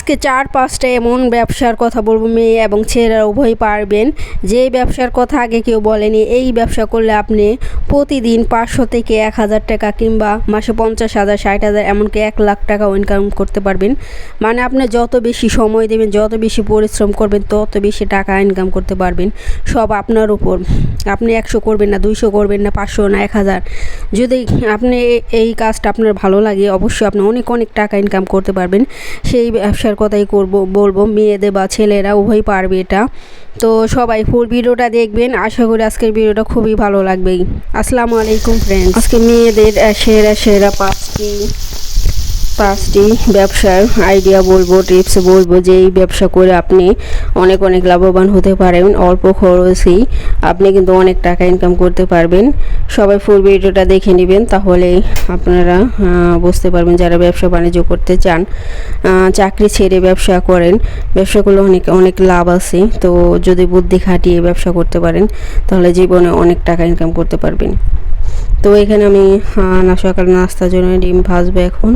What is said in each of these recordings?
আজকে 4-5টা এমন ব্যবসার কথা বলবো, মেয়ে এবং ছেলেরা উভয় পারবেন। যে ব্যবসার কথা আগে কেউ বলেনি। এই ব্যবসা করলে আপনি প্রতিদিন 500 থেকে 1000 টাকা কিংবা মাসে 50,000, 60,000, এমনকি 1 লাখ টাকাও ইনকাম করতে পারবেন। মানে আপনি যত বেশি সময় দেবেন, যত বেশি পরিশ্রম করবেন, তত বেশি টাকা ইনকাম করতে পারবেন। সব আপনার উপর। আপনি 100 করবেন না, 200 করবেন না, 500 না, 1000। যদি আপনি এই কাজটা আপনার ভালো লাগে, অবশ্যই আপনি অনেক অনেক টাকা ইনকাম করতে পারবেন। সেই ব্যবসার কথাই বলবো, মেয়েদের বা ছেলেরা উভয় পারবে এটা। তো সবাই ফুল ভিডিওটা দেখবেন। আশা করি আজকের ভিডিওটা খুবই ভালো লাগবে। আসসালামু আলাইকুম ফ্রেন্ডস। আজকে মেয়েদের সেরা পাঁচটি ব্যবসার আইডিয়া বলবো, টিপস বলবো, যে এই ব্যবসা করে আপনি অনেক অনেক লাভবান হতে পারেন। অল্প খরচেই আপনি কিন্তু অনেক টাকা ইনকাম করতে পারবেন। সবাই ফুল ভিডিওটা দেখে নেবেন, তাহলে আপনারা বুঝতে পারবেন। যারা ব্যবসা বাণিজ্য করতে চান, চাকরি ছেড়ে ব্যবসা করেন, ব্যবসা করলে অনেক অনেক লাভ আছে। তো যদি বুদ্ধি খাটিয়ে ব্যবসা করতে পারেন, তাহলে জীবনে অনেক টাকা ইনকাম করতে পারবেন। তো এখানে আমি সকাল নাস্তার জন্য ডিম ভাজবো এখন।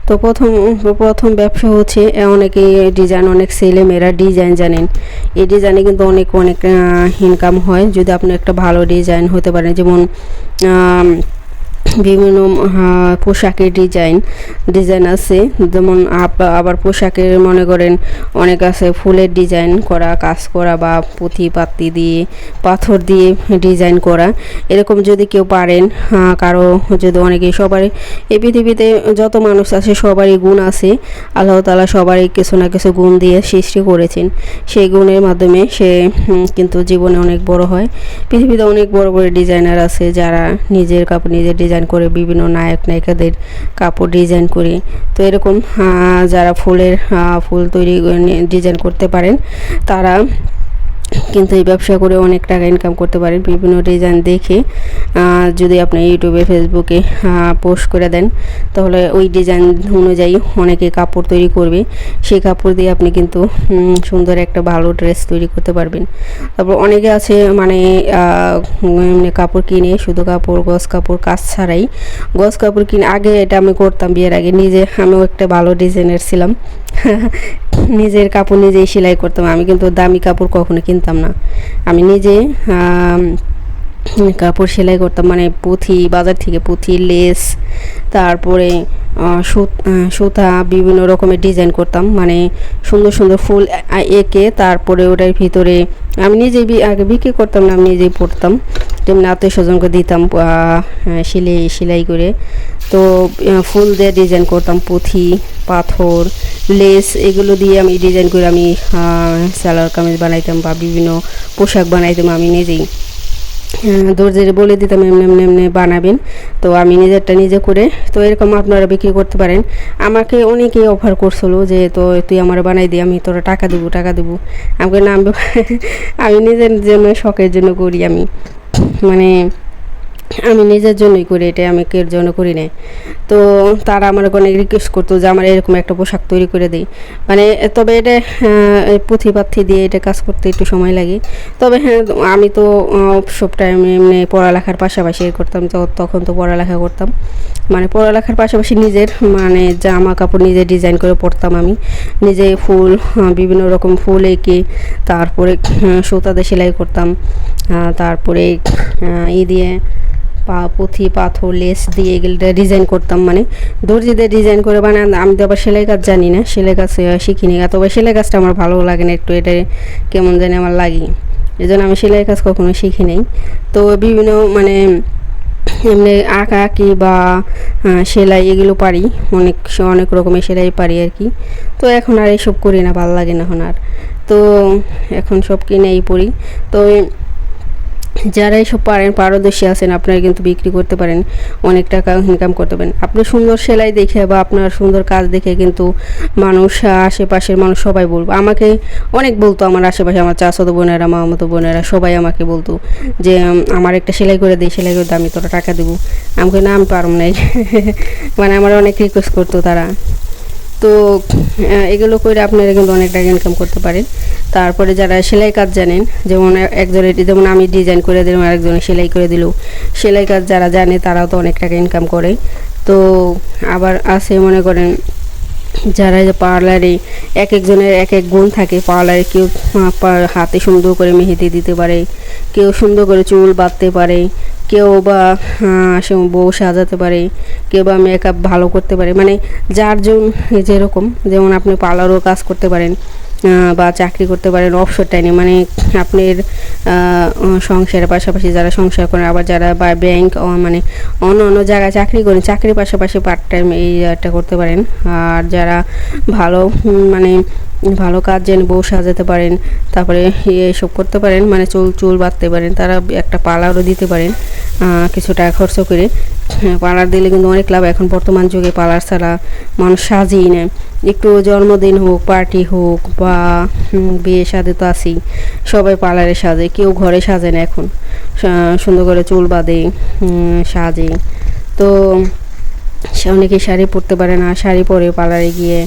তো প্রথম ব্যবসা হচ্ছে, অনেকে ডিজাইন, অনেক ছেলে মেয়েরা ডিজাইন জানেন। এই ডিজাইনে কিন্তু অনেক অনেক ইনকাম হয় যদি আপনি একটা ভালো ডিজাইন হতে পারেন। যেমন বিভিন্ন পোশাকের ডিজাইন আছে। যেমন আবার পোশাকের মনে করেন অনেক আছে ফুলের ডিজাইন করা, কাজ করা, বা পুঁথি পাতি দিয়ে, পাথর দিয়ে ডিজাইন করা। এরকম যদি কেউ পারেন, কারো যদি অনেকেই, সবারই এই পৃথিবীতে যত মানুষ আছে সবারই গুণ আছে। আল্লাহ তাআলা সবারই কিছু না কিছু গুণ দিয়ে সৃষ্টি করেছেন। সেই গুণের মাধ্যমে সে কিন্তু জীবনে অনেক বড় হয়। পৃথিবীতে অনেক বড় বড় ডিজাইনার আছে, যারা নিজের কাপড় নিজের ডিজাইন করে, বিভিন্ন নায়ক নায়িকাদের কাপড় ডিজাইন করে। তো এরকম যারা ফুল তৈরি ডিজাইন করতে পারেন, তারা কিন্তু এই ব্যবসা করে অনেক টাকা ইনকাম করতে পারেন। বিভিন্ন ডিজাইন দেখে যদি আপনি ইউটিউবে, ফেসবুকে পোস্ট করে দেন, তাহলে ওই ডিজাইন অনুযায়ী অনেকে কাপড় তৈরি করবে। সেই কাপড় দিয়ে আপনি কিন্তু সুন্দর একটা ভালো ড্রেস তৈরি করতে পারবেন। তারপর অনেকে আছে মানে কাপড় কিনে, শুধু গজ কাপড়, কাজ ছাড়াই গজ কাপড় কিনে। আগে এটা আমি করতাম, বিয়ের আগে নিজে আমিও একটা ভালো ডিজাইনের ছিলাম। নিজের কাপড় নিজেই সেলাই করতাম। আমি কিন্তু দামি কাপড় কখনো কিনতাম না। আমি নিজে কাপড় সেলাই করতাম, মানে পুঁথি, বাজার থেকে পুঁথি, লেস, তারপরে সুতা, বিভিন্ন রকমের ডিজাইন করতাম। মানে সুন্দর সুন্দর ফুল এঁকে, তারপরে ওটার ভিতরে আমি নিজেই আগে বিক্রি করতাম না, আমি নিজেই পরতাম। তেমনি আত্মীয় স্বজনকে দিতাম সেলাই করে। তো ফুল দিয়ে ডিজাইন করতাম, পুঁথি, পাথর, লেস, এগুলো দিয়ে আমি ডিজাইন করে আমি সালোয়ার কামিজ বানাইতাম বা বিভিন্ন পোশাক বানাইতাম আমি নিজেই। দর্জিরে বলে দিতাম এমনি বানাবেন। তো আমি নিজেরটা নিজে করে, তো এরকম আপনারা বিক্রি করতে পারেন। আমাকে অনেকেই অফার করছিল যে তো তুই আমার বানাই দিই, আমি তোরা টাকা দেবো। আমাকে না, আমি নিজের জন্য, শখের জন্য করি। আমি নিজের জন্যই করি এটা, আমি কের জন্য করি না। তো তারা আমার অনেক রিকোয়েস্ট করতো যে আমার এরকম একটা পোশাক তৈরি করে দিই। তবে এটা পুঁথি পাথি দিয়ে এটা কাজ করতে একটু সময় লাগে। তবে হ্যাঁ, আমি তো সব টাইম এমনি পড়ালেখার পাশাপাশি করতাম। তো তখন তো পড়ালেখা করতাম, মানে পড়ালেখার পাশাপাশি নিজের জামা কাপড় নিজে ডিজাইন করে পরতাম। আমি নিজে ফুল, বিভিন্ন রকম ফুল এঁকে, তারপরে সুতা দিয়ে সেলাই করতাম। তারপরে দিয়ে পুঁথি, পাথর, লেস দিয়ে এগুলো ডিজাইন করতাম। মানে দর্জিদের ডিজাইন করে আমি তো আবার সেলাই কাজ জানি না, সেলাই কাজ শিখিনি। তবে সেলাই কাজটা আমার ভালো লাগে না একটু, এটা কেমন জানি আমার লাগে, এই জন্য আমি সেলাই কাজ কখনো শিখি নাই। তো বিভিন্ন এমনি আঁকি বা সেলাই এগুলো পারি, অনেক রকমের সেলাই পারি আর কি। তো এখন আর এইসব করি না, ভালো লাগে না এখন আর। তো এখন সব কিনেই পড়ি। তো যারা এসব পারদর্শী আছেন, আপনারা কিন্তু বিক্রি করতে পারেন, অনেক টাকা ইনকাম করতে পারেন। আপনি সুন্দর সেলাই দেখে বা আপনার সুন্দর কাজ দেখে কিন্তু মানুষ, আশেপাশের মানুষ সবাই বলবো, আমাকে অনেক বলতো, আমার আশেপাশে আমার চাচাতো বোনেরা, মামাতো বোনেরা সবাই আমাকে বলতো যে আমার একটা সেলাই করে দিই, আমি তোরা টাকা দেবো। আমাকে না, আমি পারব না। মানে আমার অনেক রিকোয়েস্ট করতো তারা। তো এগুলো করে আপনারা কিন্তু অনেক টাকা ইনকাম করতে পারেন। তারপরে যারা সেলাই কাজ জানেন, যেমন আমি ডিজাইন করে দিলাম, আরেকজনে সেলাই করে দিল। সেলাই কাজ যারা জানে তারাও তো অনেক টাকা ইনকাম করে। তো আবার আছে মনে করেন যারা যে পার্লারে এক একজনের এক এক গুণ থাকে পার্লারে। কেউ হাতে সুন্দর করে মেহেদি দিতে পারে, কেউ সুন্দর করে চুল বাঁধতে পারে, কেউ বা বউ সাজাতে পারে, কেউ বা মেকআপ ভালো করতে পারে। মানে যার যেরকম, যেমন আপনি পার্লারও কাজ করতে পারেন বা চাকরি করতে পারেন অবসর টাইমে, মানে আপনার সংসারের পাশাপাশি যারা সংসার করেন, আবার যারা বা ব্যাংক মানে অন্য অন্য জায়গায় চাকরি করেন, চাকরির পাশাপাশি পার্ট টাইম এইটা করতে পারেন। আর যারা ভালো মানে ভালো কাজ জানেন, বউ সাজাতে পারেন, তারপরে এসব করতে পারেন, মানে চুল বাঁধতে পারেন, তারা একটা পার্লারও দিতে পারেন কিছু টাকা খরচ করে। পার্লার দিলে কিন্তু অনেক লাভ। এখন বর্তমান যুগে পার্লার ছাড়া মানুষ সাজিয়ে নেয়। একটু জন্মদিন হোক, পার্টি হোক বা বিয়ে শাদী তো আছেই, সবাই পার্লারে সাজে, কেউ ঘরে সাজে না এখন, সুন্দর করে চুল বাঁধে, সাজে। তো অনেকে শাড়ি পরতে পারে না, শাড়ি পরে পার্লারে গিয়ে,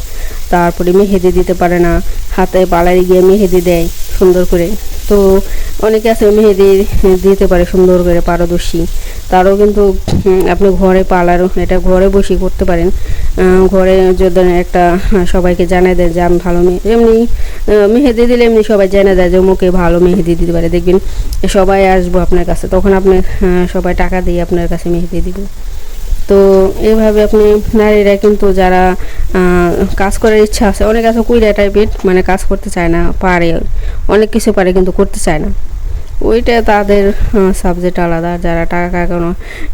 তারপরে মেহেদি দিতে পারে না, হাতে পার্লারে গিয়ে মেহেদি দেয় সুন্দর করে। তো অনেকে আছে মেহেদি দিতে পারে সুন্দর করে, পারদর্শী, তারও কিন্তু আপনি ঘরে পার্লার এটা ঘরে বসে করতে পারেন। ঘরে যদি একটা সবাইকে জানাই দেয় যে আমি ভালো এমনি মেহেদি দিলে এমনি সবাই জানা দেয় যে মুখে ভালো মেহেদি দিতে পারে, দেখবেন সবাই আসবো আপনার কাছে, তখন আপনি সবাই টাকা দিয়ে আপনার কাছে মেহেদি দিবে। তো এইভাবে আপনি নারীরা কিন্তু যারা কাজ করার ইচ্ছা আছে, অনেক আছে কুইরা টাইপের, মানে কাজ করতে চায় না, পারে অনেক কিছু পারে কিন্তু করতে চায় না, ওইটা তাদের সাবজেক্ট আলাদা। যারা টাকা কোনো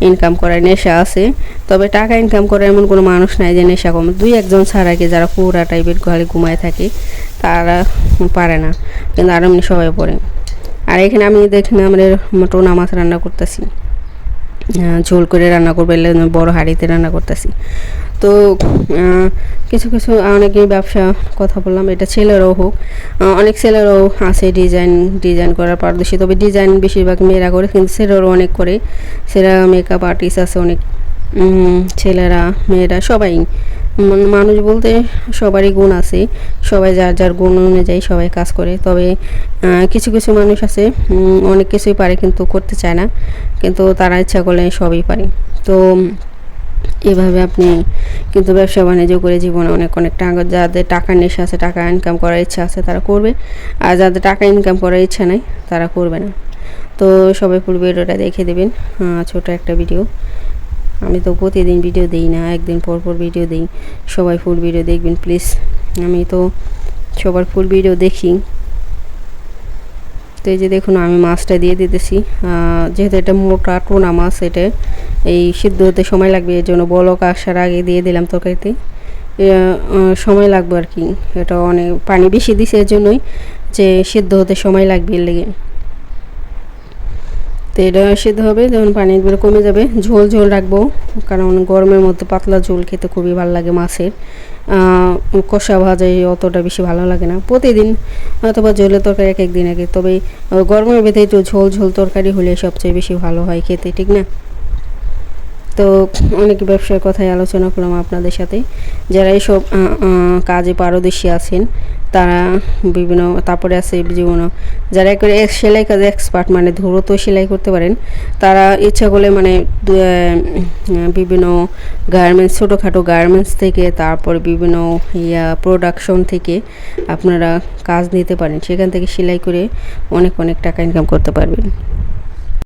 ইনকাম করার নেশা আছে, তবে টাকা ইনকাম করার এমন কোনো মানুষ নাই যে নেশা কম, দুই একজন ছাড়া কি যারা পুরা টাইপের ঘরে ঘুমায় থাকে তারা পারে না, কিন্তু আর এমনি সবাই পড়ে। আর এখানে আমি দেখেন আমাদের টোনা মাছ রান্না করতেছি, ঝোল করে রান্না করবে, বড় হাঁড়িতে রান্না করতেছি। তো কিছু কিছু অনেকেই ব্যবসা কথা বললাম, এটা ছেলেরাও হোক, অনেক ছেলেরাও আছে ডিজাইন করার পারদর্শী, তবে ডিজাইন বেশিরভাগ মেয়েরা করে, কিন্তু ছেলেরাও অনেক করে, ছেলেরা মেকআপ আর্টিস্ট আছে অনেক, ছেলেরা মেয়েরা সবাই। মানুষ বলতে সবারই গুণ আছে, সবাই যার যার গুণ অনুযায়ী সবাই কাজ করে। তবে কিছু কিছু মানুষ আছে অনেক কিছুই পারে কিন্তু করতে চায় না, কিন্তু তারা ইচ্ছা করলে সবই পারে। তো এভাবে আপনি কিন্তু ব্যবসা বাণিজ্য করে জীবনে অনেক অনেক টাকা, যাদের টাকার নেশা আছে, টাকা ইনকাম করার ইচ্ছা আছে তারা করবে, আর যাদের টাকা ইনকাম করার ইচ্ছা নেই তারা করবে না। তো সবাই ফুল ভিডিওটা দেখে দেবেন, ছোট একটা ভিডিও, আমি তো প্রতিদিন ভিডিও দিই না, একদিন পর পর ভিডিও দিই, সবাই ফুল ভিডিও দেখবেন প্লিজ। আমি তো সবার ফুল ভিডিও দেখি। তো এই যে দেখুন আমি মাছটা দিয়ে দিতেছি, যেহেতু এটা মোটা টোনা মাছ, এটা এই সিদ্ধ হতে সময় লাগবে, এর জন্য বলক আসার আগে দিয়ে দিলাম তরকারিতে, সময় লাগবে আর কি, এটা অনেক পানি বেশি দিছে এর জন্যই যে সিদ্ধ হতে সময় লাগবে এর লেগে। তো এটা সিদ্ধ হবে, যখন পানিগুলো কমে যাবে ঝোল ঝোল রাখবো, কারণ গরমের মধ্যে পাতলা ঝোল খেতে খুবই ভালো লাগে মাছের, কষা ভাজাই অতটা বেশি ভালো লাগে না প্রতিদিন, অথবা ঝোলের তরকারি এক একদিন আগে, তবে গরমের ভেতরে একটু ঝোল ঝোল তরকারি হলে সবচেয়ে বেশি ভালো হয় খেতে, ঠিক না? তো অনেক ব্যবসার কথাই আলোচনা করলাম আপনাদের সাথে। যারা এইসব কাজে পারদর্শী আছেন তারা বিভিন্ন, তারপরে আছে জীবন যারা একবারে সেলাই কাজে এক্সপার্ট, মানে দ্রুত সেলাই করতে পারেন, তারা ইচ্ছা করলে মানে বিভিন্ন গার্মেন্টস, ছোটোখাটো গার্মেন্টস থেকে, তারপর বিভিন্ন প্রোডাকশন থেকে আপনারা কাজ নিতে পারেন, সেখান থেকে সেলাই করে অনেক অনেক টাকা ইনকাম করতে পারবেন।